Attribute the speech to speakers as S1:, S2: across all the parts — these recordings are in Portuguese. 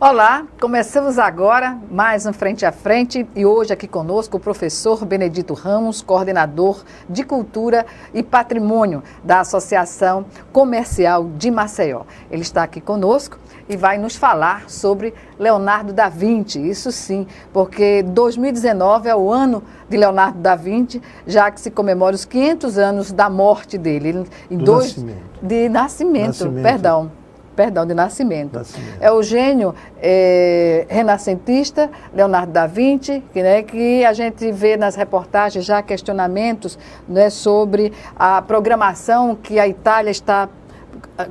S1: Olá, começamos agora mais um Frente a Frente e hoje aqui conosco o professor Benedito Ramos, coordenador de Cultura e Patrimônio da Associação Comercial de Maceió. Ele está aqui conosco e vai nos falar sobre Leonardo da Vinci, isso sim, porque 2019 é o ano de Leonardo da Vinci, já que se comemora os 500 anos da morte dele. De nascimento. É o gênio renascentista, Leonardo da Vinci, que a gente vê nas reportagens já questionamentos, né, sobre a programação que a Itália está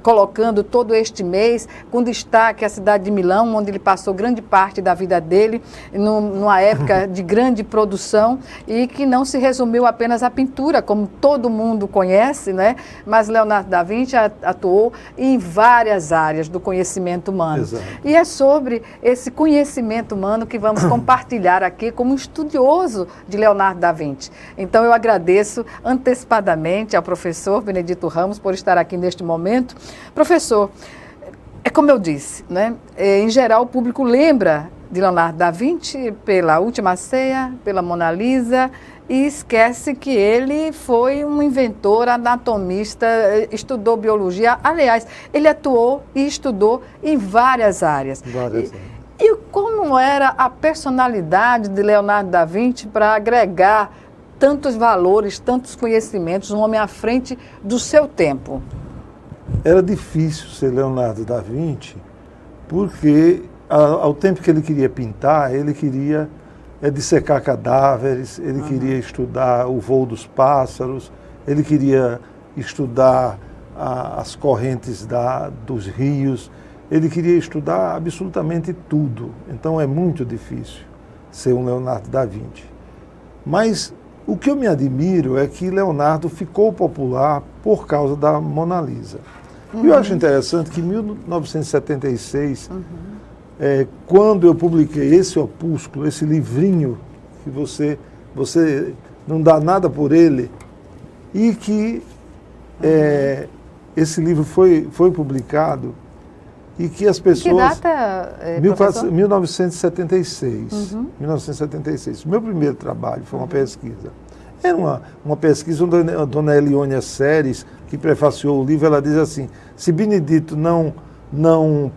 S1: colocando todo este mês, com destaque a cidade de Milão, onde ele passou grande parte da vida dele, numa época de grande produção e que não se resumiu apenas à pintura, como todo mundo conhece, né? Mas Leonardo da Vinci atuou em várias áreas do conhecimento humano.
S2: Exato.
S1: E é sobre esse conhecimento humano que vamos compartilhar aqui como estudioso de Leonardo da Vinci. Então eu agradeço antecipadamente ao professor Benedito Ramos por estar aqui neste momento. Professor, é como eu disse, né? Em geral o público lembra de Leonardo da Vinci pela Última Ceia, pela Mona Lisa e esquece que ele foi um inventor, anatomista, estudou biologia. Aliás, ele atuou e estudou em várias áreas. E como era a personalidade de Leonardo da Vinci para agregar tantos valores, tantos conhecimentos, um homem à frente do seu tempo?
S2: Era difícil ser Leonardo da Vinci, porque ao tempo que ele queria pintar, ele queria dissecar cadáveres, ele queria estudar o voo dos pássaros, ele queria estudar as correntes dos rios, ele queria estudar absolutamente tudo. Então é muito difícil ser um Leonardo da Vinci. Mas o que eu me admiro é que Leonardo ficou popular por causa da Mona Lisa. E eu acho interessante que em 1976, quando eu publiquei esse opúsculo, esse livrinho, que você não dá nada por ele, e que esse livro foi publicado, e que as pessoas...
S1: Que data, professor?
S2: 1976. 1976. O meu primeiro trabalho foi uma pesquisa. Era uma pesquisa onde a dona Eliônia Seres, que prefaciou o livro, ela diz assim: se Benedito não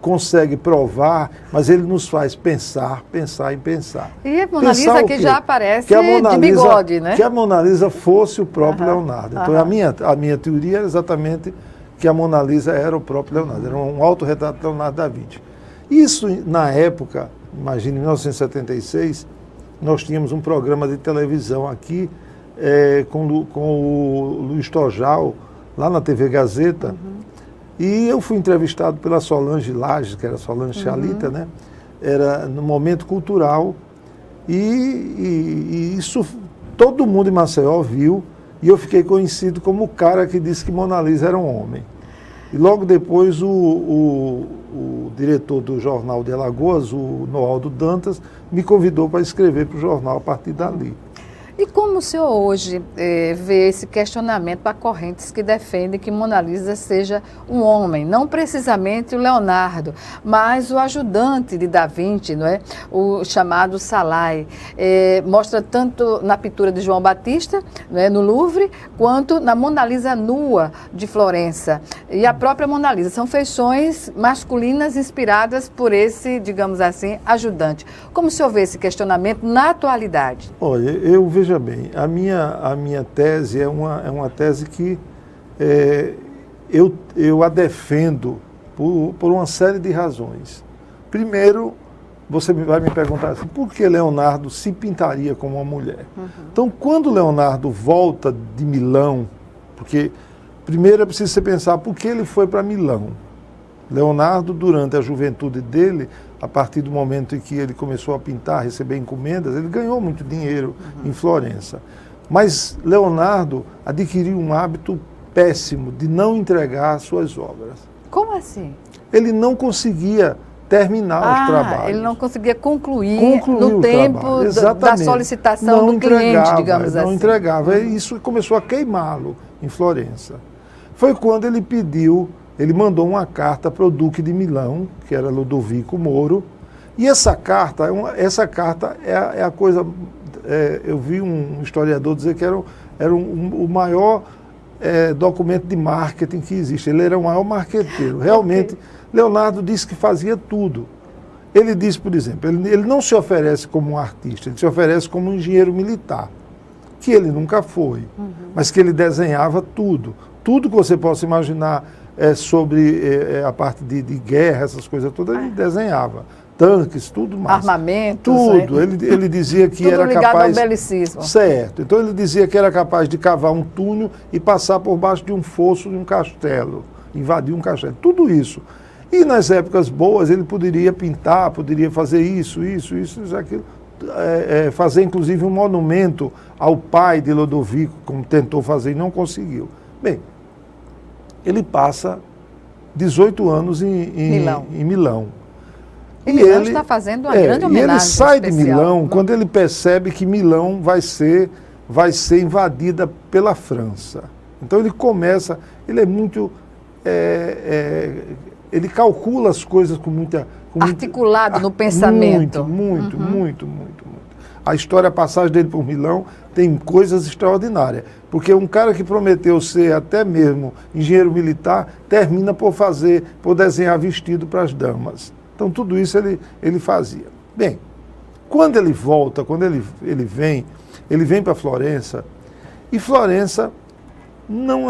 S2: consegue provar, mas ele nos faz pensar e pensar.
S1: E a Mona Lisa que já aparece de bigode, né?
S2: Que a Mona Lisa fosse o próprio Leonardo. Então a minha teoria era exatamente que a Mona Lisa era o próprio Leonardo, era um autorretrato de Leonardo da Vinci. Isso, na época, imagine, em 1976, nós tínhamos um programa de televisão aqui com o Luiz Tojal, lá na TV Gazeta, e eu fui entrevistado pela Solange Lages, que era Solange Chalita, né? Era no Momento Cultural, e isso todo mundo em Maceió viu, e eu fiquei conhecido como o cara que disse que Mona Lisa era um homem. E logo depois o diretor do jornal de Alagoas, o Noaldo Dantas, me convidou para escrever para o jornal a partir dali.
S1: E como o senhor hoje vê esse questionamento para correntes que defendem que Mona Lisa seja um homem, não precisamente o Leonardo, mas o ajudante de Da Vinci, não é? O chamado Salai. Mostra tanto na pintura de João Batista, não é? No Louvre, quanto na Mona Lisa nua de Florença. E a própria Mona Lisa. São feições masculinas inspiradas por esse, digamos assim, ajudante. Como o senhor vê esse questionamento na atualidade?
S2: Olha, veja bem, a minha tese é uma tese que eu a defendo por uma série de razões. Primeiro, você vai me perguntar assim, por que Leonardo se pintaria como uma mulher? Então, quando Leonardo volta de Milão, porque primeiro é preciso você pensar por que ele foi para Milão. Leonardo, durante a juventude dele, a partir do momento em que ele começou a pintar, receber encomendas, ele ganhou muito dinheiro em Florença. Mas Leonardo adquiriu um hábito péssimo de não entregar suas obras.
S1: Como assim?
S2: Ele não conseguia terminar os trabalhos.
S1: Ele não conseguia concluir no tempo da solicitação do cliente, digamos assim.
S2: Não entregava. E isso começou a queimá-lo em Florença. Foi quando ele pediu ele mandou uma carta para o Duque de Milão, que era Ludovico Moro, e essa carta é a coisa... eu vi um historiador dizer que era o maior documento de marketing que existe. Ele era o maior marqueteiro. Realmente, Leonardo disse que fazia tudo. Ele disse, por exemplo, ele não se oferece como um artista, ele se oferece como um engenheiro militar, que ele nunca foi, mas que ele desenhava tudo. Tudo que você possa imaginar sobre a parte de guerra, essas coisas todas, ele desenhava. Tanques, tudo mais.
S1: Armamentos.
S2: Tudo. Ele dizia que
S1: tudo
S2: era
S1: ligado
S2: capaz...
S1: ao belicismo.
S2: Certo. Então ele dizia que era capaz de cavar um túnel e passar por baixo de um fosso de um castelo, invadir um castelo. Tudo isso. E nas épocas boas ele poderia pintar, poderia fazer isso, aquilo. Fazer inclusive um monumento ao pai de Ludovico, como tentou fazer e não conseguiu. Bem, ele passa 18 anos em Milão.
S1: E Milão está fazendo uma grande homenagem.
S2: E ele sai de
S1: especial.
S2: Milão quando ele percebe que Milão vai ser invadida pela França. Então ele começa, ele é muito... ele calcula as coisas com muita...
S1: Articulado no pensamento.
S2: Muito. A história, a passagem dele por Milão tem coisas extraordinárias. Porque um cara que prometeu ser até mesmo engenheiro militar, termina por desenhar vestido para as damas. Então, tudo isso ele fazia. Bem, quando ele volta, quando ele vem para Florença, e Florença não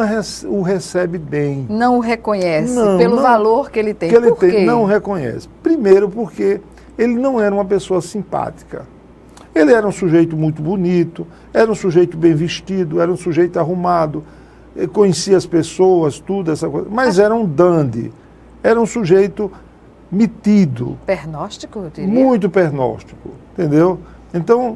S2: o recebe bem.
S1: Não o reconhece pelo valor que ele tem.
S2: Por quê? Não o reconhece. Primeiro porque ele não era uma pessoa simpática. Ele era um sujeito muito bonito, era um sujeito bem vestido, era um sujeito arrumado, conhecia as pessoas, tudo, essa coisa, mas era um dandy, era um sujeito metido.
S1: Pernóstico, eu diria.
S2: Muito pernóstico, entendeu? Então,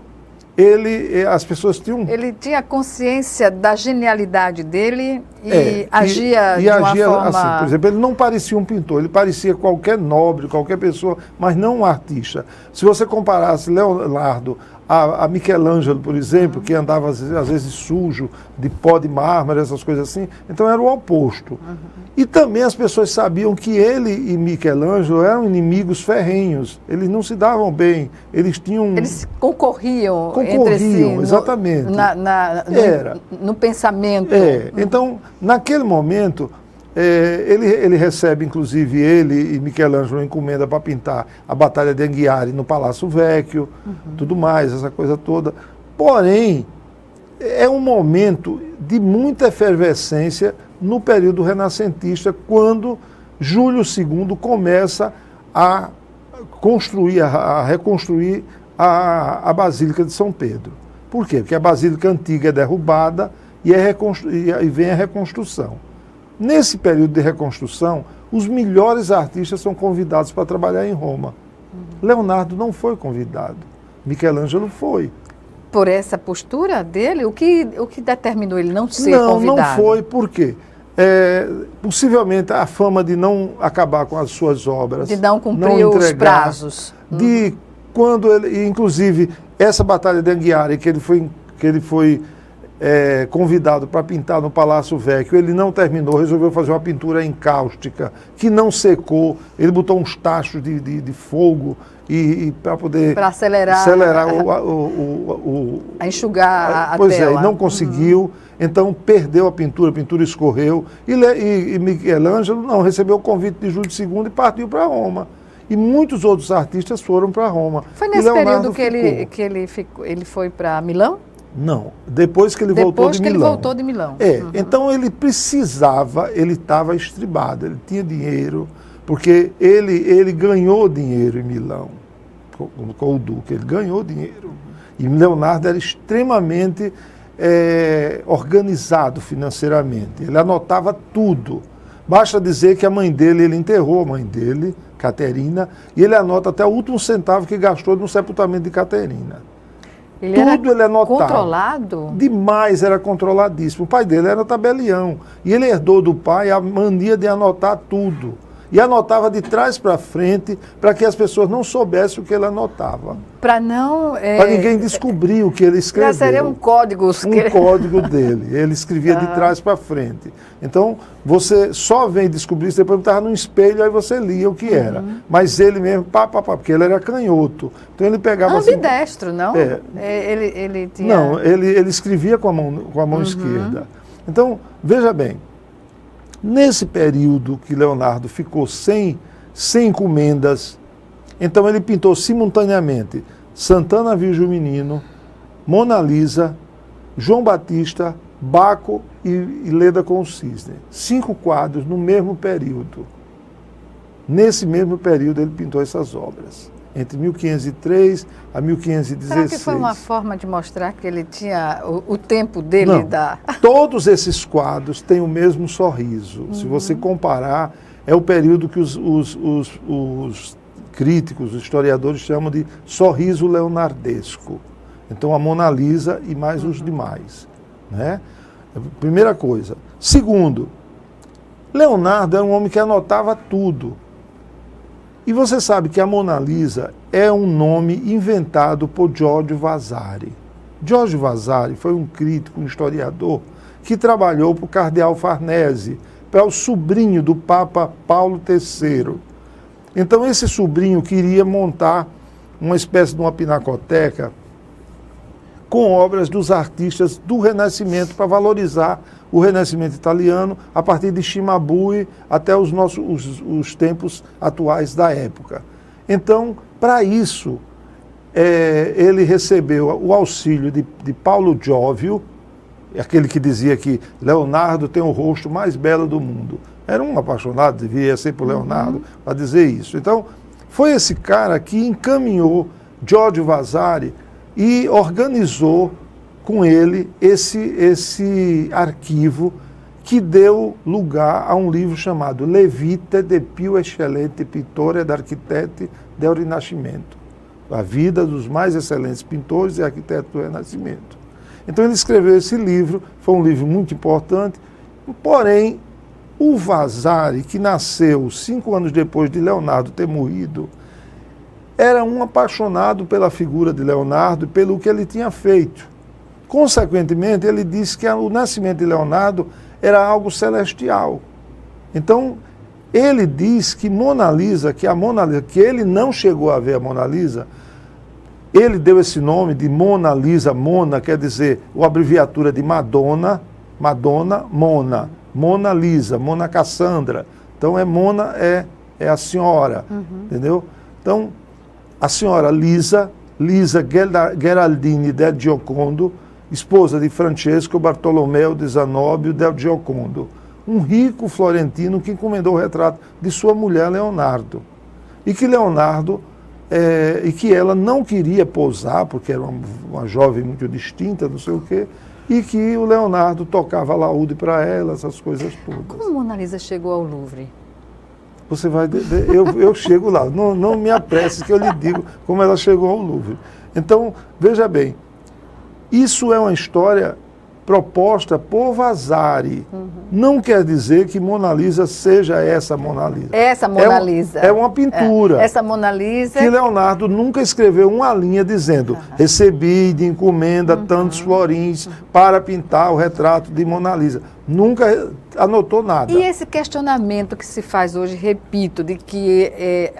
S2: as pessoas tinham...
S1: Ele tinha consciência da genialidade dele e agia de uma forma...
S2: assim, por exemplo, ele não parecia um pintor, ele parecia qualquer nobre, qualquer pessoa, mas não um artista. Se você comparasse Leonardo a Michelangelo, por exemplo, que andava às vezes sujo, de pó de mármore, essas coisas assim, então era o oposto. E também as pessoas sabiam que ele e Michelangelo eram inimigos ferrenhos, eles não se davam bem, eles tinham...
S1: Eles concorriam entre si,
S2: exatamente.
S1: No pensamento.
S2: Então, naquele momento, ele recebe, inclusive, ele e Michelangelo, uma encomenda para pintar a Batalha de Anghiari no Palácio Vecchio, tudo mais, essa coisa toda. Porém, é um momento de muita efervescência no período renascentista, quando Júlio II começa a reconstruir a Basílica de São Pedro. Por quê? Porque a Basílica Antiga é derrubada e vem a reconstrução. Nesse período de reconstrução, os melhores artistas são convidados para trabalhar em Roma. Leonardo não foi convidado, Michelangelo foi.
S1: Por essa postura dele, o que determinou ele não ser convidado?
S2: Não foi, por quê? Possivelmente a fama de não acabar com as suas obras.
S1: De não cumprir os prazos.
S2: De quando ele, inclusive, essa Batalha de Anghiari, que ele foi convidado para pintar no Palácio Vecchio, ele não terminou, resolveu fazer uma pintura encáustica, que não secou, ele botou uns tachos de fogo e para poder...
S1: Para acelerar a enxugar a
S2: pois
S1: tela.
S2: Pois não conseguiu, então perdeu a pintura escorreu, e Michelangelo não recebeu o convite de Júlio II e partiu para Roma. E muitos outros artistas foram para Roma.
S1: Foi nesse período que ele foi para Milão?
S2: Não, depois que ele voltou de Milão.
S1: Depois que ele voltou de Milão.
S2: Então ele precisava, ele estava estribado, ele tinha dinheiro, porque ele ganhou dinheiro em Milão, com o Duque, ele ganhou dinheiro. E Leonardo era extremamente organizado financeiramente, ele anotava tudo. Basta dizer que ele enterrou a mãe dele, Caterina, e ele anota até o último centavo que gastou no sepultamento de Caterina. Ele anotava.
S1: Controlado?
S2: Demais, era controladíssimo. O pai dele era tabelião. E ele herdou do pai a mania de anotar tudo. e anotava de trás para frente para que as pessoas não soubessem o que ele anotava.
S1: Para não...
S2: Para ninguém descobrir o que ele escreveu.
S1: Já seria um código.
S2: Código dele. Ele escrevia de trás para frente. Então, você só vem descobrir isso depois que estava no espelho, aí você lia o que era. Mas ele mesmo, porque ele era canhoto. Então ele pegava...
S1: Ambidestro, não?
S2: Ele
S1: tinha...
S2: Não, ele escrevia com a mão esquerda. Então, veja bem, nesse período que Leonardo ficou sem encomendas, então ele pintou simultaneamente Santana Virgem o Menino, Mona Lisa, João Batista, Baco e Leda com o Cisne. 5 quadros no mesmo período. Nesse mesmo período ele pintou essas obras, entre 1503 a 1516.
S1: Será que foi uma forma de mostrar que ele tinha o tempo dele?
S2: Não, todos esses quadros têm o mesmo sorriso. Se você comparar, é o período que os críticos, os historiadores chamam de sorriso leonardesco. Então a Mona Lisa e mais os demais. Né? Primeira coisa. Segundo, Leonardo era um homem que anotava tudo. E você sabe que a Mona Lisa é um nome inventado por Giorgio Vasari. Giorgio Vasari foi um crítico, um historiador, que trabalhou para o cardeal Farnese, para o sobrinho do Papa Paulo III. Então esse sobrinho queria montar uma espécie de uma pinacoteca com obras dos artistas do Renascimento, para valorizar o Renascimento italiano, a partir de Cimabue até os tempos atuais da época. Então, para isso, ele recebeu o auxílio de Paulo Giovio, aquele que dizia que Leonardo tem o rosto mais belo do mundo. Era um apaixonado, devia ser por Leonardo, para dizer isso. Então, foi esse cara que encaminhou Giorgio Vasari e organizou com ele esse arquivo que deu lugar a um livro chamado Le vite de più eccellenti pittori ed architetti del Rinascimento. A vida dos mais excelentes pintores e arquitetos do Renascimento. Então ele escreveu esse livro, foi um livro muito importante, porém o Vasari, que nasceu 5 anos depois de Leonardo ter morrido, era um apaixonado pela figura de Leonardo e pelo que ele tinha feito. Consequentemente, ele disse que o nascimento de Leonardo era algo celestial. Então, ele diz que Mona Lisa, que ele não chegou a ver a Mona Lisa, ele deu esse nome de Mona Lisa. Mona quer dizer a abreviatura de Madonna, Mona. Mona Lisa, Mona Cassandra. Então, Mona é a senhora, entendeu? Então, a senhora Lisa Gherardini del Giocondo, esposa de Francesco Bartolomeo de Zanobbio del Giocondo, um rico florentino que encomendou o retrato de sua mulher Leonardo. E que Leonardo, e que ela não queria posar, porque era uma jovem muito distinta, não sei o quê, e que o Leonardo tocava laúde para ela, essas coisas todas.
S1: Como Mona Lisa chegou ao Louvre?
S2: Você vai... Eu chego lá, não me apresse que eu lhe digo como ela chegou ao Louvre. Então, veja bem, isso é uma história proposta por Vasari. Não quer dizer que Mona Lisa seja essa Mona Lisa.
S1: Essa Mona Lisa.
S2: É uma pintura.
S1: Essa Mona Lisa...
S2: Que Leonardo nunca escreveu uma linha dizendo recebi de encomenda tantos florins para pintar o retrato de Mona Lisa. Nunca anotou nada.
S1: E esse questionamento que se faz hoje, repito, de que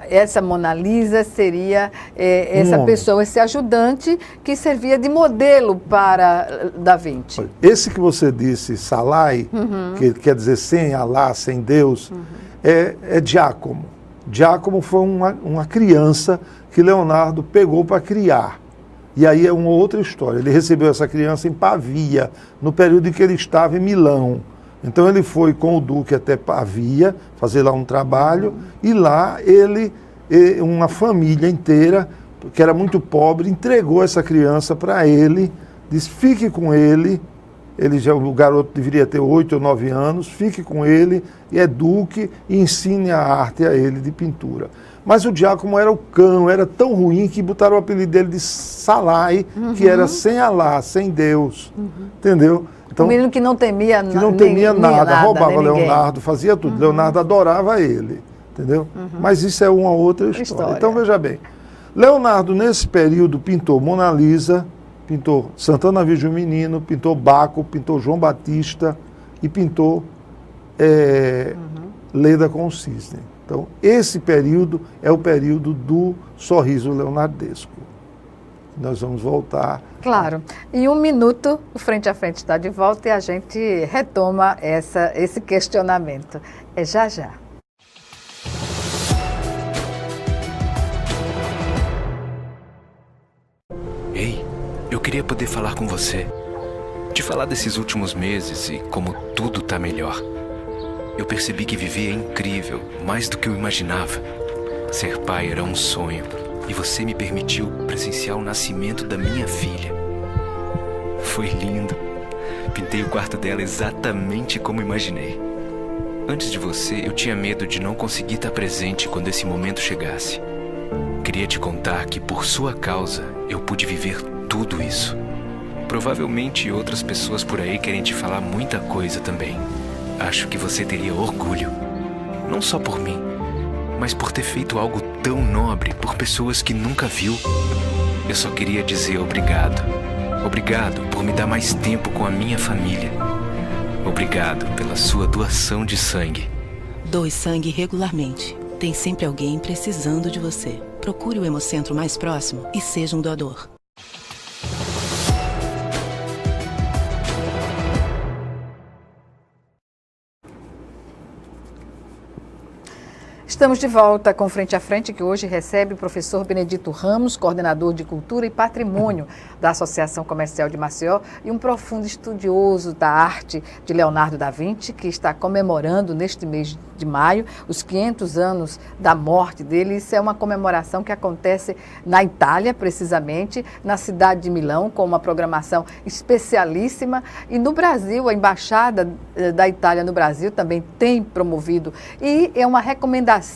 S1: essa Mona Lisa seria essa pessoa, esse ajudante que servia de modelo para Da Vinci.
S2: Esse que você disse, Salai, que quer dizer sem Alá, sem Deus, é Giacomo. Giacomo foi uma criança que Leonardo pegou para criar. E aí é uma outra história. Ele recebeu essa criança em Pavia, no período em que ele estava em Milão. Então ele foi com o duque até Pavia, fazer lá um trabalho, e lá uma família inteira, que era muito pobre, entregou essa criança para ele, disse, fique com ele, o garoto deveria ter 8 ou 9 anos, fique com ele, eduque e ensine a arte a ele de pintura. Mas o Giacomo era o cão, era tão ruim que botaram o apelido dele de Salai, que era sem Alá, sem Deus, entendeu?
S1: Então, um menino que não temia
S2: nada, roubava Leonardo, fazia tudo. Leonardo adorava ele, entendeu? Mas isso é uma outra história. Então, veja bem, Leonardo, nesse período, pintou Mona Lisa, pintou Santana Virgem Menino, pintou Baco, pintou João Batista e pintou Leda com o Cisne. Então, esse período é o período do sorriso leonardesco. Nós vamos voltar.
S1: Claro. Em um minuto, o Frente a Frente está de volta e a gente retoma esse questionamento. É já já.
S3: Ei, eu queria poder falar com você. Te falar desses últimos meses e como tudo tá melhor. Eu percebi que viver é incrível, mais do que eu imaginava. Ser pai era um sonho. E você me permitiu presenciar o nascimento da minha filha. Foi lindo. Pintei o quarto dela exatamente como imaginei. Antes de você, eu tinha medo de não conseguir estar presente quando esse momento chegasse. Queria te contar que, por sua causa, eu pude viver tudo isso. Provavelmente outras pessoas por aí querem te falar muita coisa também. Acho que você teria orgulho. Não só por mim, mas por ter feito algo tão nobre por pessoas que nunca viu. Eu só queria dizer obrigado. Obrigado por me dar mais tempo com a minha família. Obrigado pela sua doação de sangue.
S4: Doe sangue regularmente. Tem sempre alguém precisando de você. Procure o Hemocentro mais próximo e seja um doador.
S1: Estamos de volta com Frente a Frente, que hoje recebe o professor Benedito Ramos, coordenador de Cultura e Patrimônio da Associação Comercial de Maceió e um profundo estudioso da arte de Leonardo da Vinci, que está comemorando neste mês de maio os 500 anos da morte dele. Isso é uma comemoração que acontece na Itália, precisamente, na cidade de Milão, com uma programação especialíssima. E no Brasil, a Embaixada da Itália no Brasil também tem promovido. E é uma recomendação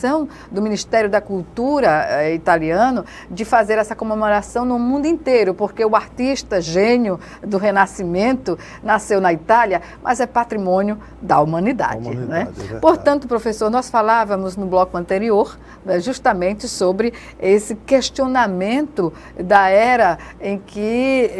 S1: do Ministério da Cultura italiano de fazer essa comemoração no mundo inteiro, porque o artista gênio do Renascimento nasceu na Itália, mas é patrimônio da humanidade. Né? Portanto, professor, nós falávamos no bloco anterior, né, justamente sobre esse questionamento da era em que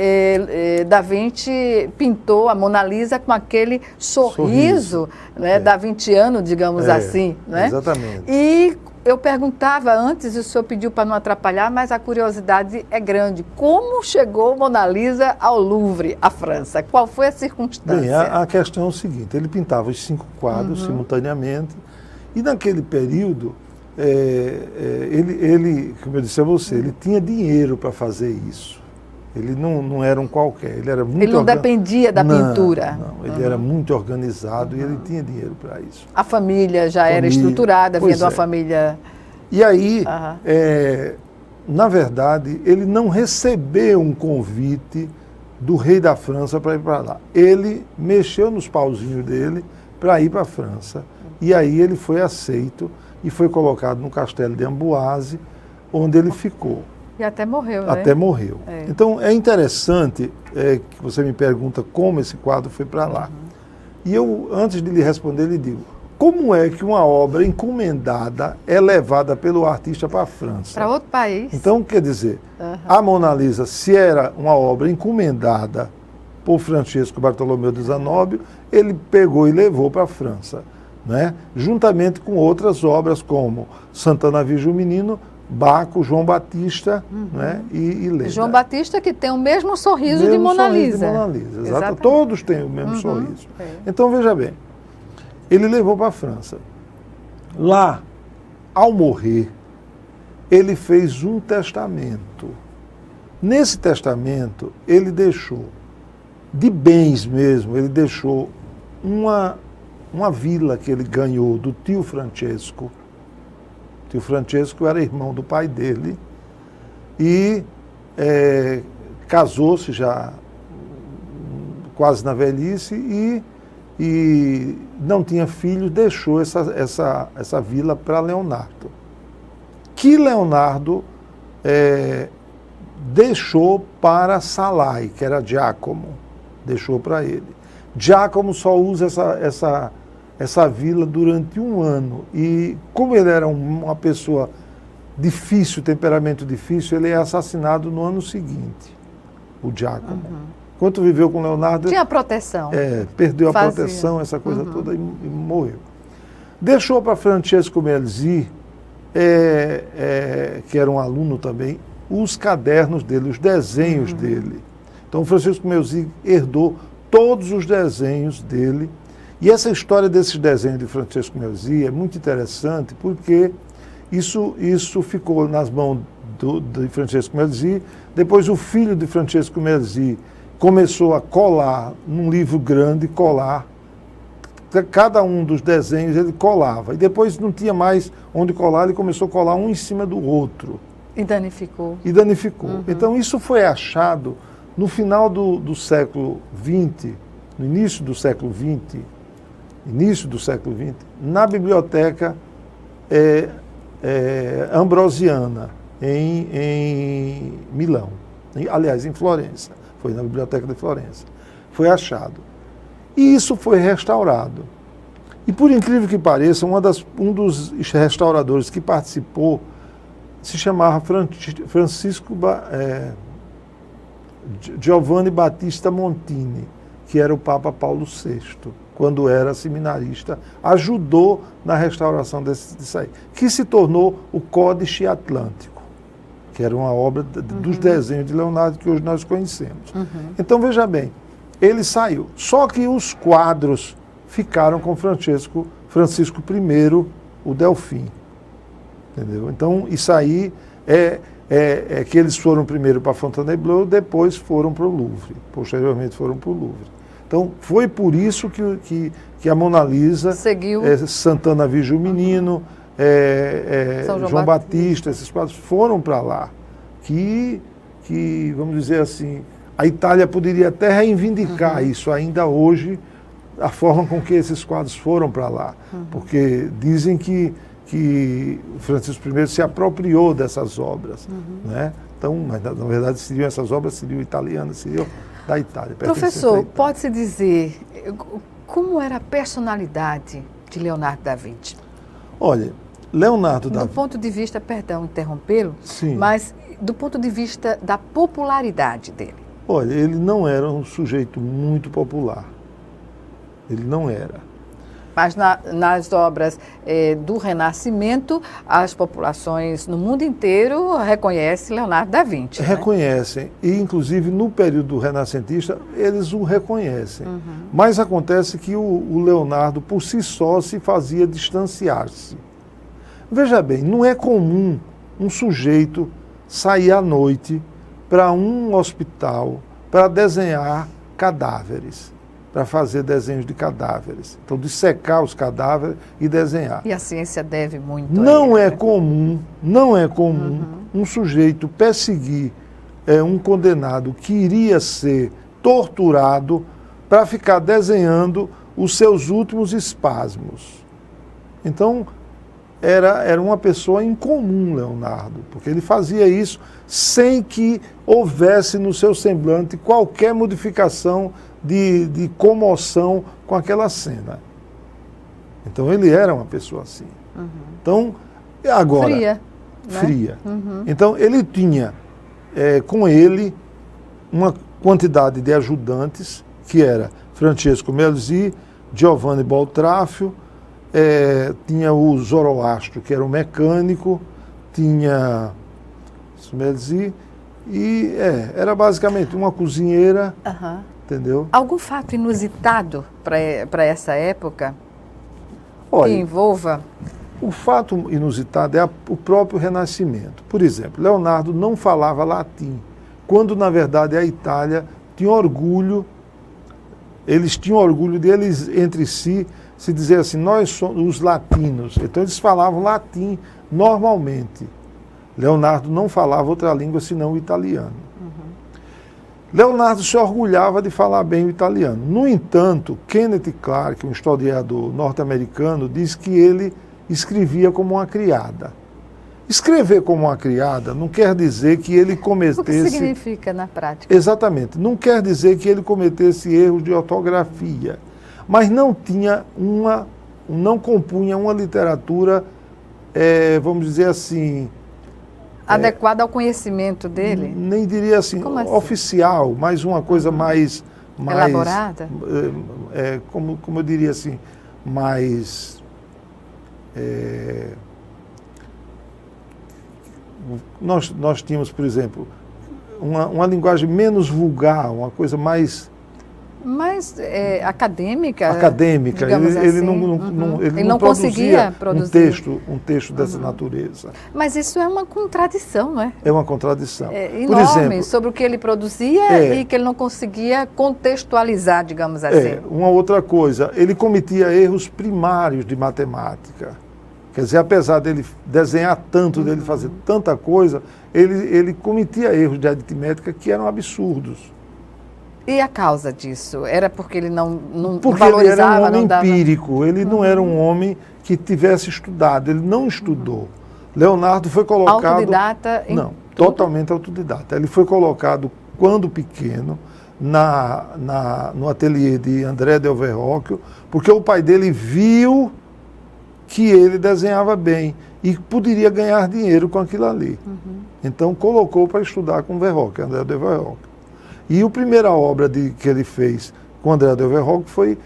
S1: Da Vinci pintou a Mona Lisa com aquele sorriso. Né, davinciano, digamos assim. Né?
S2: Exatamente.
S1: E eu perguntava antes, e o senhor pediu para não atrapalhar, mas a curiosidade é grande. Como chegou Mona Lisa ao Louvre, à França? Qual foi a circunstância?
S2: Bem, a questão é o seguinte, ele pintava os 5 quadros simultaneamente, e naquele período, ele, como eu disse a você, ele tinha dinheiro para fazer isso. Ele não era um qualquer, ele era muito...
S1: Ele não dependia da pintura.
S2: Não, ele era muito organizado e ele tinha dinheiro para isso.
S1: A família já era estruturada, vinha de uma família...
S2: E aí, na verdade, ele não recebeu um convite do rei da França para ir para lá. Ele mexeu nos pauzinhos dele para ir para a França. E aí ele foi aceito e foi colocado no castelo de Amboise, onde ele ficou.
S1: E até morreu, né?
S2: Até morreu. Então, é interessante que você me pergunta como esse quadro foi para lá. E eu, antes de lhe responder, lhe digo, como é que uma obra encomendada é levada pelo artista para a França?
S1: Para outro país.
S2: Então, quer dizer, a Mona Lisa, se era uma obra encomendada por Francesco Bartolomeu de Zanobio, ele pegou e levou para a França, né? Juntamente com outras obras como Santana Virgem Menino, Baco, João Batista, né, e Leda.
S1: João Batista que tem o mesmo sorriso de Mona Lisa.
S2: Exato. Todos têm o mesmo sorriso. Então, veja bem, ele levou para a França. Lá, ao morrer, ele fez um testamento. Nesse testamento, ele deixou, de bens mesmo, ele deixou uma vila que ele ganhou do tio Francesco. O tio Francesco era irmão do pai dele e casou-se já quase na velhice e não tinha filhos, deixou essa vila para Leonardo. Que Leonardo deixou para Salai, que era Giacomo, deixou para ele. Giacomo só usa essa vila durante um ano. E como ele era uma pessoa difícil, temperamento difícil, ele é assassinado no ano seguinte, o Giacomo. Enquanto viveu com Leonardo...
S1: Tinha proteção.
S2: Perdeu a
S1: Fazia.
S2: proteção, essa coisa toda, e morreu. Deixou para Francesco Melzi, que era um aluno também, os cadernos dele, os desenhos dele. Então, Francesco Melzi herdou todos os desenhos dele. E essa história desses desenhos de Francesco Melzi é muito interessante, porque isso ficou nas mãos de Francesco Melzi. Depois, o filho de Francesco Melzi começou a colar num livro grande, cada um dos desenhos ele colava. E depois não tinha mais onde colar, ele começou a colar um em cima do outro.
S1: E danificou.
S2: Então, isso foi achado no final do século XX, no início do século XX, na biblioteca ambrosiana, em Milão. Aliás, em Florença. Foi na biblioteca de Florença. Foi achado. E isso foi restaurado. E por incrível que pareça, um dos restauradores que participou se chamava Francisco Giovanni Battista Montini, que era o Papa Paulo VI, quando era seminarista, ajudou na restauração disso aí, que se tornou o Códice Atlântico, que era uma obra dos desenhos de Leonardo que hoje nós conhecemos. Então, veja bem, ele saiu. Só que os quadros ficaram com Francisco I, o Delfim. Entendeu? Então, isso aí é que eles foram primeiro para Fontainebleau, depois foram para o Louvre. Posteriormente foram para o Louvre. Então, foi por isso que a Mona Lisa,
S1: seguiu
S2: Santana Virgem Menino, João Batista, esses quadros foram para lá. Que, vamos dizer assim, a Itália poderia até reivindicar isso ainda hoje, a forma com que esses quadros foram para lá. Porque dizem que Francisco I se apropriou dessas obras. Né? Então, mas, na verdade, essas obras seriam italianas, seriam da Itália.
S1: Professor, pode-se dizer como era a personalidade de Leonardo da Vinci?
S2: Olha, Leonardo da Vinci...
S1: Do ponto de vista, perdão, interrompê-lo,
S2: Sim.
S1: Mas do ponto de vista da popularidade dele.
S2: Olha, ele não era um sujeito muito popular. Ele não era.
S1: Mas nas obras do Renascimento, as populações no mundo inteiro reconhecem Leonardo da Vinci.
S2: Reconhecem. Né? E, inclusive, no período renascentista, eles o reconhecem. Mas acontece que o Leonardo, por si só, se fazia distanciar-se. Veja bem, não é comum um sujeito sair à noite para um hospital para desenhar cadáveres. Para fazer desenhos de cadáveres. Então, dissecar os cadáveres e desenhar.
S1: E a ciência deve muito
S2: Não
S1: a ele,
S2: é comum um sujeito perseguir um condenado que iria ser torturado para ficar desenhando os seus últimos espasmos. Então, era uma pessoa incomum, Leonardo, porque ele fazia isso sem que houvesse no seu semblante qualquer modificação de comoção com aquela cena. Então, ele era uma pessoa assim. Então, agora...
S1: Fria.
S2: Fria. Então, ele tinha com ele uma quantidade de ajudantes, que era Francesco Melzi, Giovanni Boltraffio, tinha o Zoroastro, que era o mecânico, tinha Melzi, e era basicamente uma cozinheira... Entendeu?
S1: Algum fato inusitado para essa época?
S2: Olha,
S1: que envolva?
S2: O fato inusitado é o próprio Renascimento. Por exemplo, Leonardo não falava latim, quando, na verdade, a Itália tinha orgulho, eles tinham orgulho deles entre si, se dizer assim, nós somos os latinos. Então, eles falavam latim normalmente. Leonardo não falava outra língua senão o italiano. Leonardo se orgulhava de falar bem o italiano. No entanto, Kenneth Clark, um historiador norte-americano, diz que ele escrevia como uma criada. Escrever como uma criada não quer dizer que ele cometesse...
S1: O que significa na prática?
S2: Exatamente. Não quer dizer que ele cometesse erros de ortografia, mas não tinha uma não compunha uma literatura, vamos dizer assim...
S1: Adequada ao conhecimento dele?
S2: Nem diria assim,
S1: Como assim?
S2: Oficial, mas uma coisa mais
S1: elaborada?
S2: Como eu diria assim, mais... Nós tínhamos, por exemplo, uma linguagem menos vulgar, uma coisa mais...
S1: Mais acadêmica?
S2: Acadêmica. Ele não
S1: conseguia produzir
S2: um texto dessa natureza.
S1: Mas isso é uma contradição, não é?
S2: É uma contradição.
S1: Enorme,
S2: por exemplo,
S1: sobre o que ele produzia e que ele não conseguia contextualizar, digamos assim.
S2: Uma outra coisa, ele cometia erros primários de matemática. Quer dizer, apesar dele desenhar tanto, dele fazer tanta coisa, ele cometia erros de aritmética que eram absurdos.
S1: E a causa disso? Era porque ele não
S2: porque
S1: valorizava,
S2: ele era um homem
S1: não dava...
S2: empírico, ele não era um homem que tivesse estudado, ele não estudou. Leonardo foi colocado...
S1: Autodidata?
S2: Não, totalmente autodidata. Ele foi colocado, quando pequeno, no ateliê de André del Verrocchio, porque o pai dele viu que ele desenhava bem e poderia ganhar dinheiro com aquilo ali. Então colocou para estudar com Verrocchio, André del Verrocchio. E a primeira obra que ele fez com André del Verrocchio foi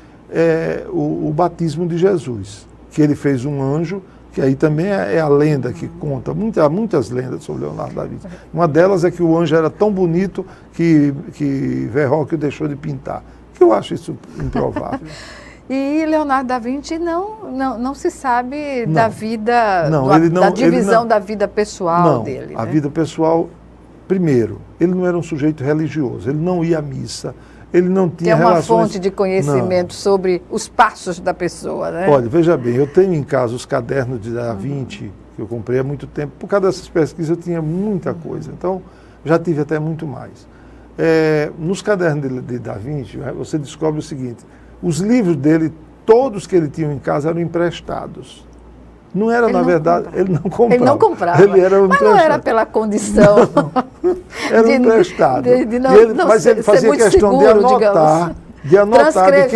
S2: o Batismo de Jesus, que ele fez um anjo, que aí também é a lenda que conta, muitas lendas sobre Leonardo da Vinci. Uma delas é que o anjo era tão bonito que Verrocchio deixou de pintar, que eu acho isso improvável.
S1: E Leonardo da Vinci não se sabe da vida, da divisão da vida pessoal dele.
S2: A vida pessoal, primeiro, ele não era um sujeito religioso, ele não ia à missa, ele não tinha relações...
S1: Tem uma fonte de conhecimento sobre os passos da pessoa, né?
S2: Olha, veja bem, eu tenho em casa os cadernos de Da Vinci, que eu comprei há muito tempo. Por causa dessas pesquisas eu tinha muita coisa, então já tive até muito mais. Nos cadernos de Da Vinci, você descobre o seguinte: os livros dele, todos que ele tinha em casa, eram emprestados. Não era, na verdade, ele não comprava.
S1: Ele não comprava.
S2: Ele era
S1: mas não era pela condição.
S2: Era emprestado.
S1: Mas
S2: ele fazia questão
S1: seguro,
S2: de anotar de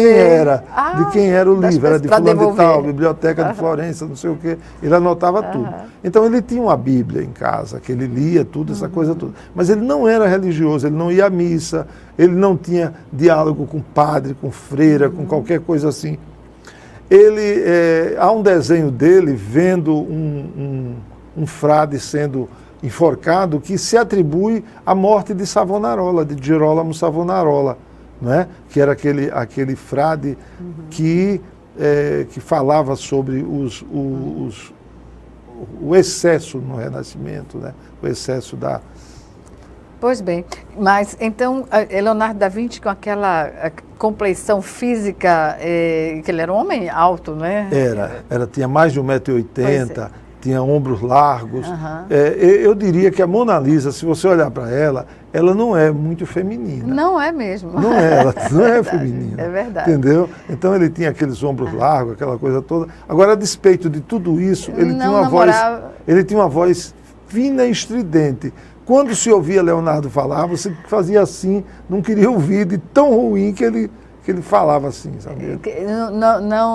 S2: quem era o livro. Era de fulano de tal, biblioteca de Florença, não sei o quê. Ele anotava tudo. Então ele tinha uma Bíblia em casa, que ele lia tudo, essa coisa toda. Mas ele não era religioso, ele não ia à missa, ele não tinha diálogo com padre, com freira, com qualquer coisa assim. Há um desenho dele vendo um frade sendo enforcado que se atribui à morte de Savonarola, de Girolamo Savonarola, não é? Que era aquele frade que falava sobre o excesso no Renascimento, né? O excesso da...
S1: Pois bem, mas então Leonardo da Vinci com aquela compleição física, que ele era um homem alto, né?
S2: Tinha mais de 1,80 m, tinha ombros largos. Eu diria que a Mona Lisa, se você olhar para ela não é muito feminina.
S1: Não é mesmo.
S2: Não é, ela não é feminina.
S1: É verdade.
S2: Entendeu? Então ele tinha aqueles ombros largos, aquela coisa toda. Agora, a despeito de tudo isso, ele tinha uma voz fina e estridente. Quando se ouvia Leonardo falar, você fazia assim, não queria ouvir, de tão ruim que ele falava assim, sabe?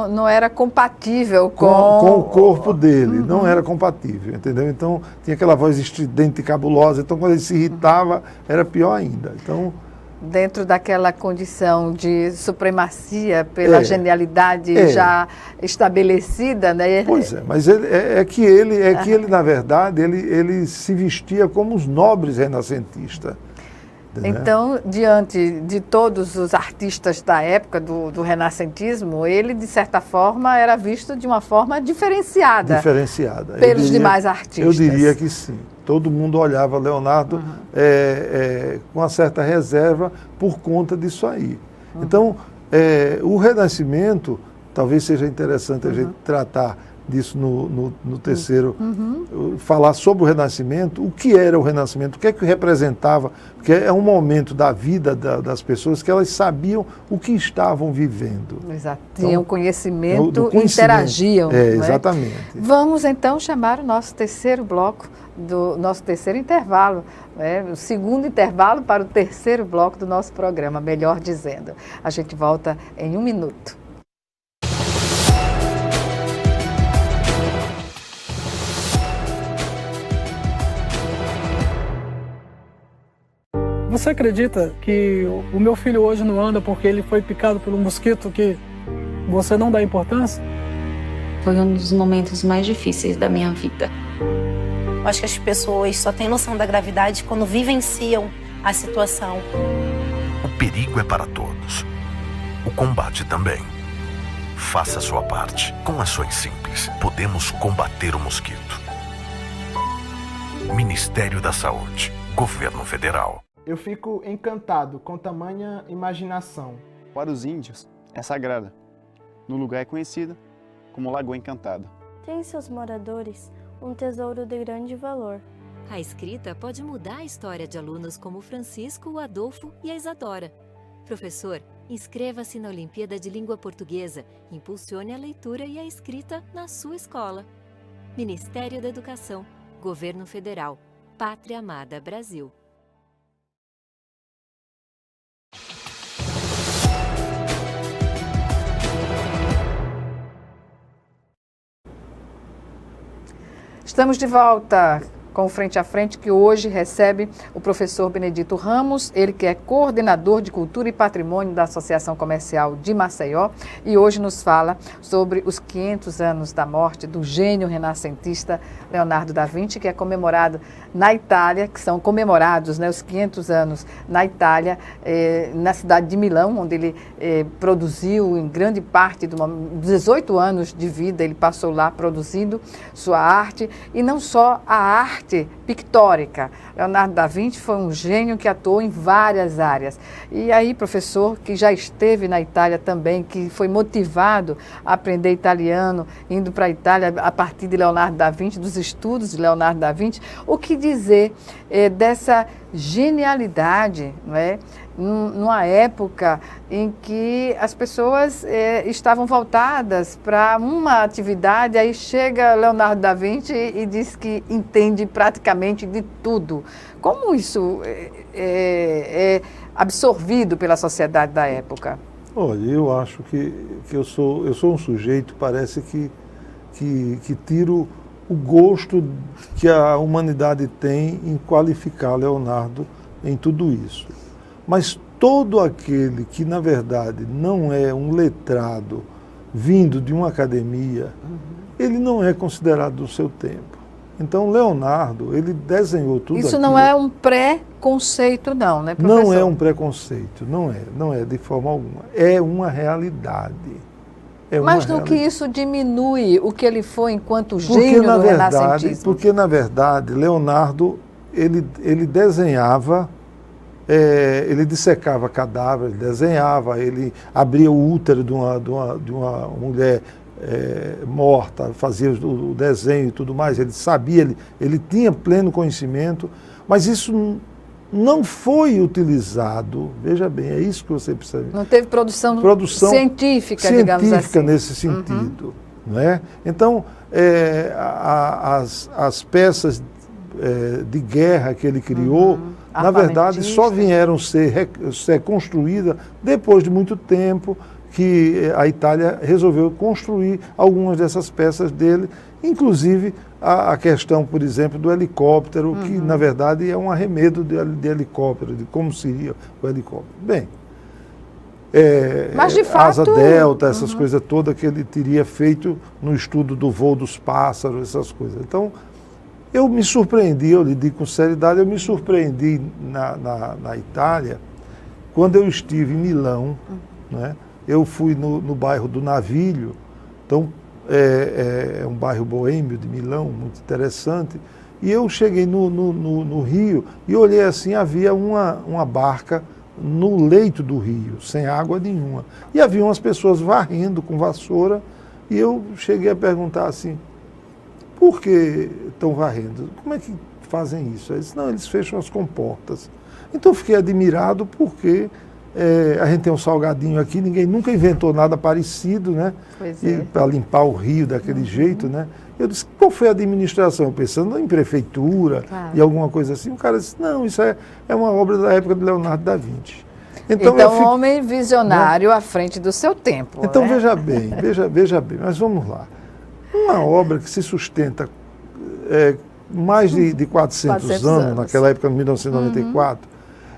S1: Não era compatível com
S2: o corpo dele, não era compatível, entendeu? Então, tinha aquela voz estridente e cabulosa, então quando ele se irritava, era pior ainda. Então,
S1: dentro daquela condição de supremacia pela genialidade já estabelecida, né?
S2: Pois é, mas ele, na verdade, ele se vestia como os nobres renascentistas.
S1: Então, diante de todos os artistas da época do renascentismo, ele, de certa forma, era visto de uma forma diferenciada. Pelos demais artistas.
S2: Eu diria que sim. Todo mundo olhava Leonardo com uma certa reserva por conta disso aí. Então, o Renascimento, talvez seja interessante a gente tratar disso no terceiro, falar sobre o Renascimento, o que era o Renascimento, o que é que representava, porque é um momento da vida das pessoas que elas sabiam o que estavam vivendo.
S1: Exato. Então, tinham conhecimento, interagiam.
S2: Exatamente.
S1: Vamos então chamar o nosso terceiro bloco, do nosso terceiro intervalo, o segundo intervalo para o terceiro bloco do nosso programa, melhor dizendo. A gente volta em 1 minuto.
S5: Você acredita que o meu filho hoje não anda porque ele foi picado por um mosquito que você não dá importância?
S6: Foi um dos momentos mais difíceis da minha vida.
S7: Eu acho que as pessoas só têm noção da gravidade quando vivenciam a situação.
S8: O perigo é para todos. O combate também. Faça a sua parte. Com ações simples, podemos combater o mosquito. Ministério da Saúde. Governo Federal.
S9: Eu fico encantado com tamanha imaginação.
S10: Para os índios, é sagrada. No lugar é conhecida como Lagoa Encantada.
S11: Tem em seus moradores um tesouro de grande valor.
S12: A escrita pode mudar a história de alunos como Francisco, o Adolfo e a Isadora. Professor, inscreva-se na Olimpíada de Língua Portuguesa. Impulsione a leitura e a escrita na sua escola. Ministério da Educação. Governo Federal. Pátria Amada Brasil.
S1: Estamos de volta com o Frente a Frente, que hoje recebe o professor Benedito Ramos, ele que é coordenador de Cultura e Patrimônio da Associação Comercial de Maceió, e hoje nos fala sobre os 500 anos da morte do gênio renascentista Leonardo da Vinci, que é comemorado na Itália, que são comemorados, né, os 500 anos na Itália, na cidade de Milão, onde ele produziu em grande parte dos 18 anos de vida, ele passou lá produzindo sua arte, e não só a arte pictórica. Leonardo da Vinci foi um gênio que atuou em várias áreas. E aí, professor, que já esteve na Itália também, que foi motivado a aprender italiano, indo para a Itália a partir de Leonardo da Vinci, dos estudos de Leonardo da Vinci, o que dizer dessa genialidade, não é? Numa época em que as pessoas estavam voltadas para uma atividade, aí chega Leonardo da Vinci e diz que entende praticamente de tudo. Como isso é absorvido pela sociedade da época?
S2: Olha, eu acho que eu sou um sujeito, parece que tiro o gosto que a humanidade tem em qualificar Leonardo em tudo isso. Mas todo aquele que, na verdade, não é um letrado vindo de uma academia, ele não é considerado do seu tempo. Então, Leonardo, ele desenhou tudo
S1: isso
S2: aquilo.
S1: Não é um preconceito, não, né, professor?
S2: Não é um preconceito, não é de forma alguma. É uma realidade.
S1: Mas no que isso diminui o que ele foi enquanto gênio do renascentismo?
S2: Porque, na verdade, Leonardo, ele desenhava... ele dissecava cadáveres, desenhava, ele abria o útero de uma mulher morta, fazia o desenho e tudo mais, ele sabia, ele tinha pleno conhecimento, mas isso não foi utilizado, veja bem, é isso que você precisa...
S1: Não teve produção científica, digamos assim.
S2: Nesse sentido, não é? Então, as peças de guerra que ele criou, na verdade, só vieram ser construídas depois de muito tempo que a Itália resolveu construir algumas dessas peças dele, inclusive a questão, por exemplo, do helicóptero, que na verdade é um arremedo de helicóptero, de como seria o helicóptero. Bem,
S1: mas de fato...
S2: asa delta, essas coisas todas que ele teria feito no estudo do voo dos pássaros, essas coisas. Então, eu me surpreendi, eu lhe digo com seriedade, eu me surpreendi na Itália, quando eu estive em Milão, né? Eu fui no bairro do Navilho, então é um bairro boêmio de Milão, muito interessante, e eu cheguei no Rio e olhei assim, havia uma barca no leito do rio, sem água nenhuma, e havia umas pessoas varrendo com vassoura, e eu cheguei a perguntar assim, por que estão varrendo? Como é que fazem isso? Eles disse, não, eles fecham as comportas. Então eu fiquei admirado porque a gente tem um salgadinho aqui, ninguém nunca inventou nada parecido, né? Para limpar o rio daquele jeito, né? Eu disse, qual foi a administração? Pensando em prefeitura e alguma coisa assim. O cara disse, não, isso é uma obra da época de Leonardo da Vinci.
S1: Então um homem visionário, né, à frente do seu tempo.
S2: Então,
S1: né?
S2: veja bem, mas vamos lá. Uma obra que se sustenta mais de 400 anos, naquela época, em 1994,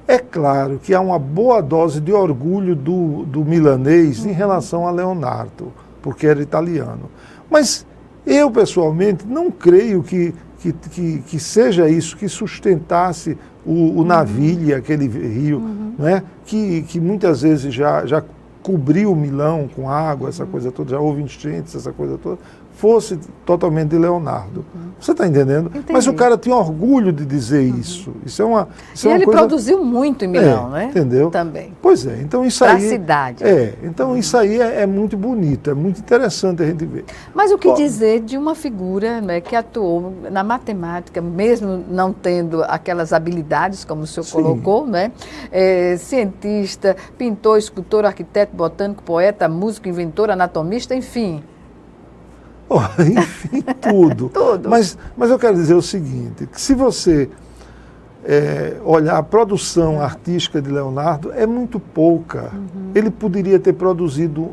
S2: É claro que há uma boa dose de orgulho do milanês em relação a Leonardo, porque era italiano. Mas eu, pessoalmente, não creio que seja isso que sustentasse o navio, aquele rio, né? que muitas vezes já cobriu Milão com água, essa coisa toda, já houve enchentes, essa coisa toda, fosse totalmente de Leonardo. Você está entendendo?
S1: Entendi.
S2: Mas o cara tinha orgulho de dizer isso. Isso é uma
S1: E ele produziu muito em Milão, né?
S2: Entendeu?
S1: Também.
S2: Pois é, então isso
S1: Pra
S2: aí...
S1: cidade.
S2: Então isso aí é muito bonito, é muito interessante a gente ver.
S1: Mas o que dizer de uma figura, né, que atuou na matemática, mesmo não tendo aquelas habilidades, como o senhor colocou, né? Cientista, pintor, escultor, arquiteto, botânico, poeta, músico, inventor, anatomista, enfim...
S2: Enfim, tudo.
S1: Tudo.
S2: Mas eu quero dizer o seguinte, que se você olhar a produção artística de Leonardo, é muito pouca. Ele poderia ter produzido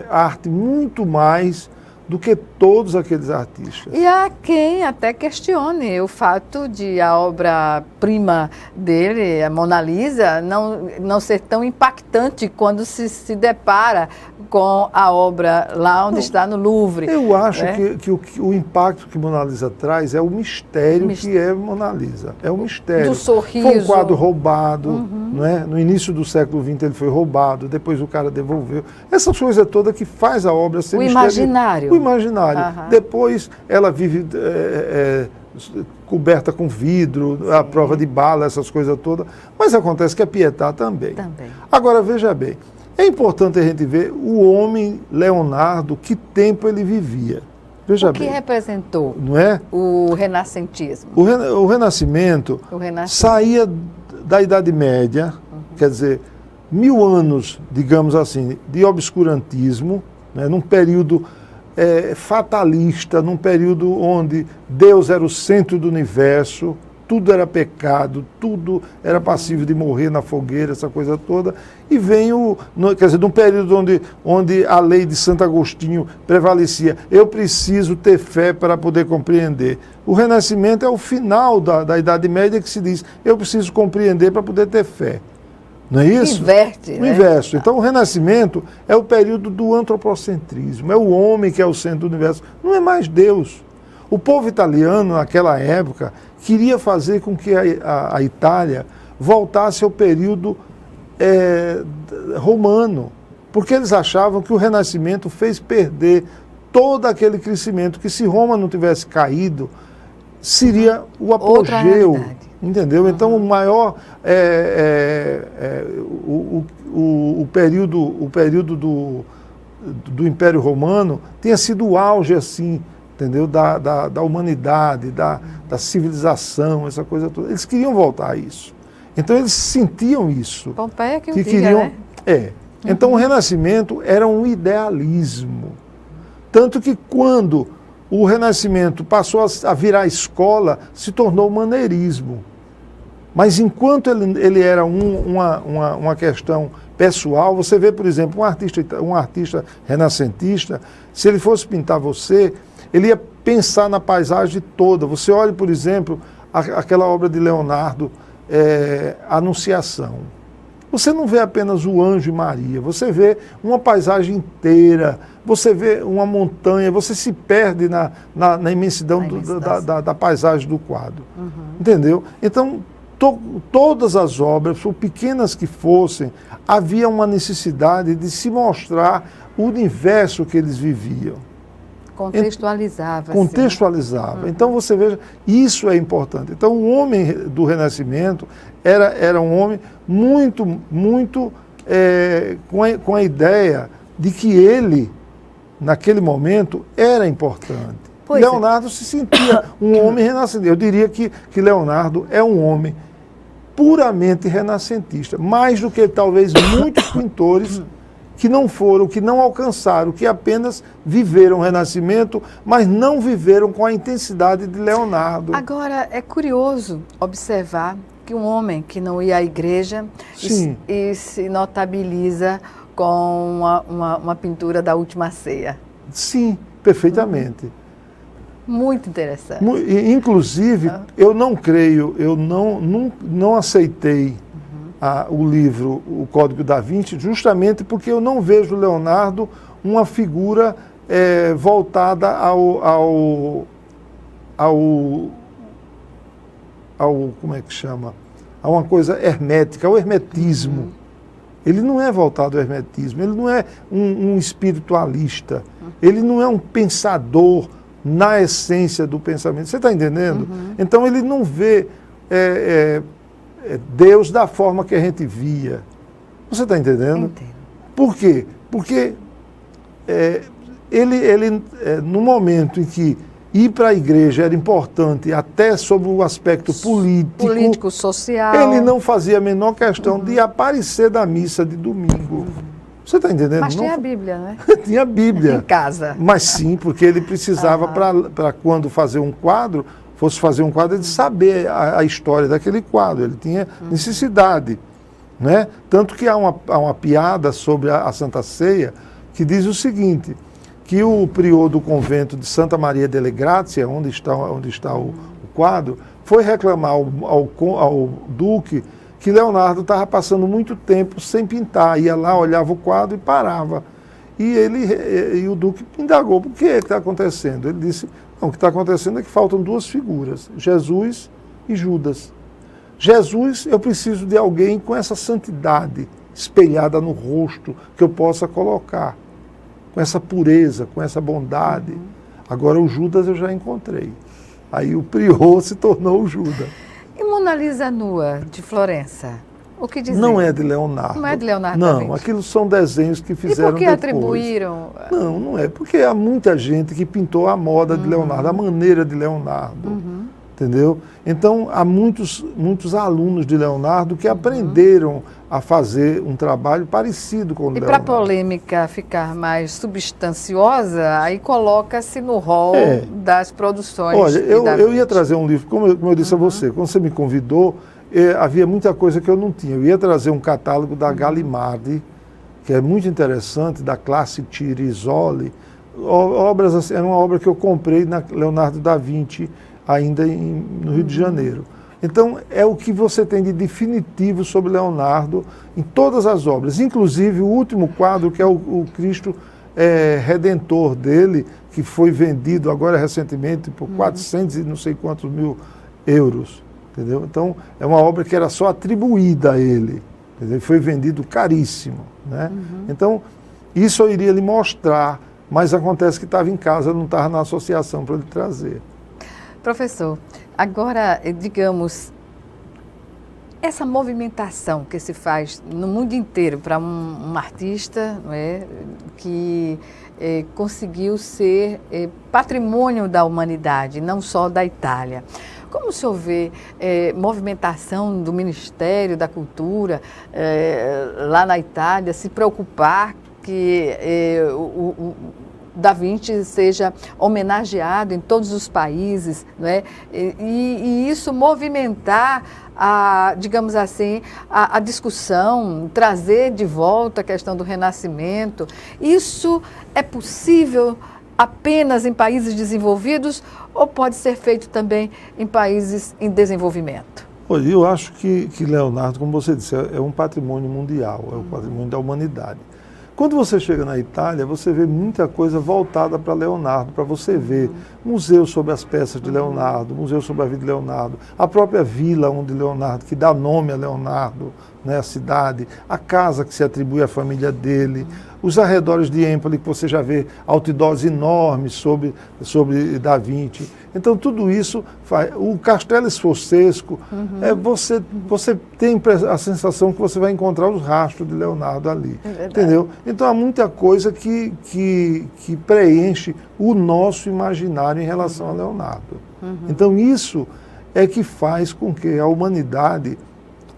S2: arte muito mais do que todos aqueles artistas.
S1: E há quem até questione o fato de a obra-prima dele, a Mona Lisa, não ser tão impactante quando se depara com a obra lá onde está no Louvre.
S2: Eu acho que o impacto que Mona Lisa traz é o mistério que é Mona Lisa. É o mistério.
S1: Do sorriso.
S2: Foi um quadro roubado, não é? No início do século XX ele foi roubado, depois o cara devolveu. Essa coisa toda que faz a obra ser
S1: imaginário.
S2: O imaginário. Depois ela vive coberta com vidro, a prova de bala, essas coisas todas. Mas acontece que a Pietà também. Agora, veja bem, é importante a gente ver o homem Leonardo, que tempo ele vivia. Veja bem.
S1: O que representou
S2: não é?
S1: O renascentismo?
S2: O Renascimento saía da Idade Média, quer dizer, 1000 anos, digamos assim, de obscurantismo, né, num período fatalista, num período onde Deus era o centro do universo, tudo era pecado, tudo era passível de morrer na fogueira, essa coisa toda, e vem quer dizer, num período onde a lei de Santo Agostinho prevalecia. Eu preciso ter fé para poder compreender. O Renascimento é o final da Idade Média que se diz, eu preciso compreender para poder ter fé. Não é isso?
S1: Inverte.
S2: O inverso. Então, o Renascimento é o período do antropocentrismo. É o homem que é o centro do universo. Não é mais Deus. O povo italiano, naquela época, queria fazer com que a Itália voltasse ao período romano. Porque eles achavam que o Renascimento fez perder todo aquele crescimento, que se Roma não tivesse caído, seria o apogeu. Entendeu? Então, o maior o período do Império Romano tinha sido o auge, assim, entendeu? Da humanidade, da civilização, essa coisa toda. Eles queriam voltar a isso. Então, eles sentiam isso.
S1: Pompeia que
S2: queriam, né? Então, o Renascimento era um idealismo. Tanto que quando o Renascimento passou a virar escola, se tornou maneirismo. Mas enquanto ele era uma questão pessoal, você vê, por exemplo, um artista renascentista, se ele fosse pintar você, ele ia pensar na paisagem toda. Você olha, por exemplo, aquela obra de Leonardo, Anunciação. Você não vê apenas o anjo e Maria, você vê uma paisagem inteira, você vê uma montanha, você se perde na imensidão da paisagem do quadro. Entendeu? Então, todas as obras, por pequenas que fossem, havia uma necessidade de se mostrar o universo que eles viviam.
S1: Contextualizava.
S2: Contextualizava. Então, você veja, isso é importante. Então, o homem do Renascimento era um homem muito, muito com a ideia de que ele, naquele momento, era importante. Leonardo se sentia um homem renascentista. Eu diria que Leonardo é um homem puramente renascentista, mais do que talvez muitos pintores que não foram, que não alcançaram, que apenas viveram o Renascimento, mas não viveram com a intensidade de Leonardo.
S1: Agora, é curioso observar que um homem que não ia à igreja e se notabiliza com uma pintura da Última Ceia.
S2: Sim, perfeitamente.
S1: Muito interessante.
S2: Inclusive, eu não creio, eu não aceitei o livro O Código da Vinci, justamente porque eu não vejo Leonardo uma figura voltada ao como é que chama? A uma coisa hermética, ao hermetismo. Ele não é voltado ao hermetismo, ele não é um espiritualista, ele não é um pensador na essência do pensamento. Você está entendendo? Então ele não vê Deus da forma que a gente via. Você está entendendo?
S1: Entendo.
S2: Por quê? Porque ele no momento em que ir para a igreja era importante, até sob o aspecto político,
S1: social,
S2: ele não fazia a menor questão de aparecer da missa de domingo. Você está entendendo?
S1: Mas
S2: não,
S1: tinha a Bíblia, né?
S2: tinha a Bíblia.
S1: Em casa.
S2: Mas sim, porque ele precisava, para quando fazer um quadro, fosse fazer um quadro, ele saber a história daquele quadro. Ele tinha necessidade. Né? Tanto que há uma piada sobre a Santa Ceia que diz o seguinte, que o prior do convento de Santa Maria delle Grazie, onde está o quadro, foi reclamar ao duque que Leonardo estava passando muito tempo sem pintar. Ia lá, olhava o quadro e parava. E o duque indagou, por que está acontecendo? Ele disse, não, o que está acontecendo é que faltam duas figuras, Jesus e Judas. Jesus, eu preciso de alguém com essa santidade espelhada no rosto que eu possa colocar, com essa pureza, com essa bondade. Agora o Judas eu já encontrei. Aí o prior se tornou o Judas.
S1: E Mona Lisa nua, de Florença? O que dizer?
S2: Não é de Leonardo.
S1: Não é de Leonardo
S2: Não,
S1: da Vinci.
S2: aquilo são desenhos que fizeram
S1: depois. E por que atribuíram?
S2: Não é. Porque há muita gente que pintou a moda de Leonardo, a maneira de Leonardo. Entendeu? Então, há muitos alunos de Leonardo que aprenderam a fazer um trabalho parecido com o Leonardo.
S1: E para a polêmica ficar mais substanciosa, aí coloca-se no rol das produções.
S2: Olha, eu ia trazer um livro, como eu disse a você, quando você me convidou, havia muita coisa que eu não tinha. Eu ia trazer um catálogo da Gallimardi, que é muito interessante, da classe Tirisoli. Obras assim, era uma obra que eu comprei na Leonardo da Vinci, ainda no Rio de Janeiro. Então, é o que você tem de definitivo sobre Leonardo em todas as obras, inclusive o último quadro, que é o Cristo Redentor dele, que foi vendido agora recentemente por 400 e não sei quantos mil euros. Entendeu? Então, é uma obra que era só atribuída a ele. Entendeu? Foi vendido caríssimo. Né? Então, isso eu iria lhe mostrar, mas acontece que estava em casa, não estava na associação para ele trazer.
S1: Professor, agora, digamos, essa movimentação que se faz no mundo inteiro para um artista, não é, que conseguiu ser patrimônio da humanidade, não só da Itália. Como o senhor vê movimentação do Ministério da Cultura lá na Itália se preocupar que o Da Vinci seja homenageado em todos os países, não é? E isso movimentar, digamos assim, a discussão, trazer de volta a questão do Renascimento. Isso é possível apenas em países desenvolvidos ou pode ser feito também em países em desenvolvimento?
S2: Olha, eu acho que Leonardo, como você disse, é um patrimônio mundial, é um patrimônio da humanidade. Quando você chega na Itália, você vê muita coisa voltada para Leonardo, para você ver museus sobre as peças de Leonardo, museus sobre a vida de Leonardo, a própria vila onde Leonardo, que dá nome a Leonardo, né, a cidade, a casa que se atribui à família dele, os arredores de Empoli, que você já vê outdoors enormes sobre Da Vinci. Então, tudo isso faz. O Castelo Sforzesco, você tem a sensação que você vai encontrar os rastros de Leonardo ali. Entendeu? Então, há muita coisa que preenche o nosso imaginário em relação a Leonardo. Então, isso é que faz com que a humanidade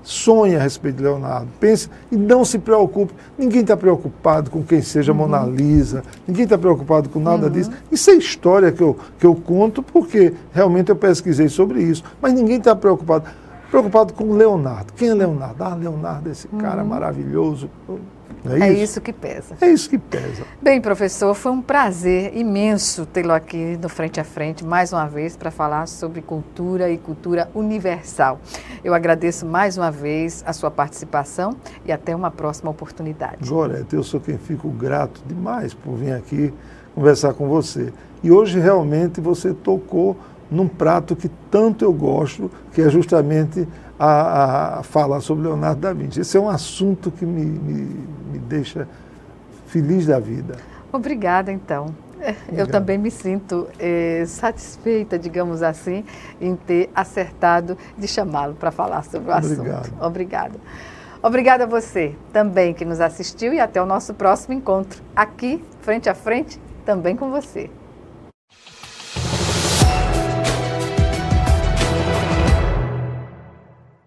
S2: sonhe a respeito de Leonardo, pense e não se preocupe. Ninguém está preocupado com quem seja Mona Lisa, ninguém está preocupado com nada disso. Isso é história que eu conto porque realmente eu pesquisei sobre isso, mas ninguém está preocupado com Leonardo. Quem é Leonardo? Leonardo é esse cara maravilhoso.
S1: É isso que pesa.
S2: É isso que pesa.
S1: Bem, professor, foi um prazer imenso tê-lo aqui no Frente a Frente, mais uma vez, para falar sobre cultura e cultura universal. Eu agradeço mais uma vez a sua participação e até uma próxima oportunidade.
S2: Gorete, eu sou quem fico grato demais por vir aqui conversar com você. E hoje realmente você tocou num prato que tanto eu gosto, que é justamente a falar sobre Leonardo da Vinci. Esse é um assunto que me deixa feliz da vida.
S1: Obrigada, então. Eu também me sinto satisfeita, digamos assim, em ter acertado de chamá-lo para falar sobre o assunto. Obrigada. Obrigada a você também que nos assistiu e até o nosso próximo encontro aqui, Frente a Frente, também com você.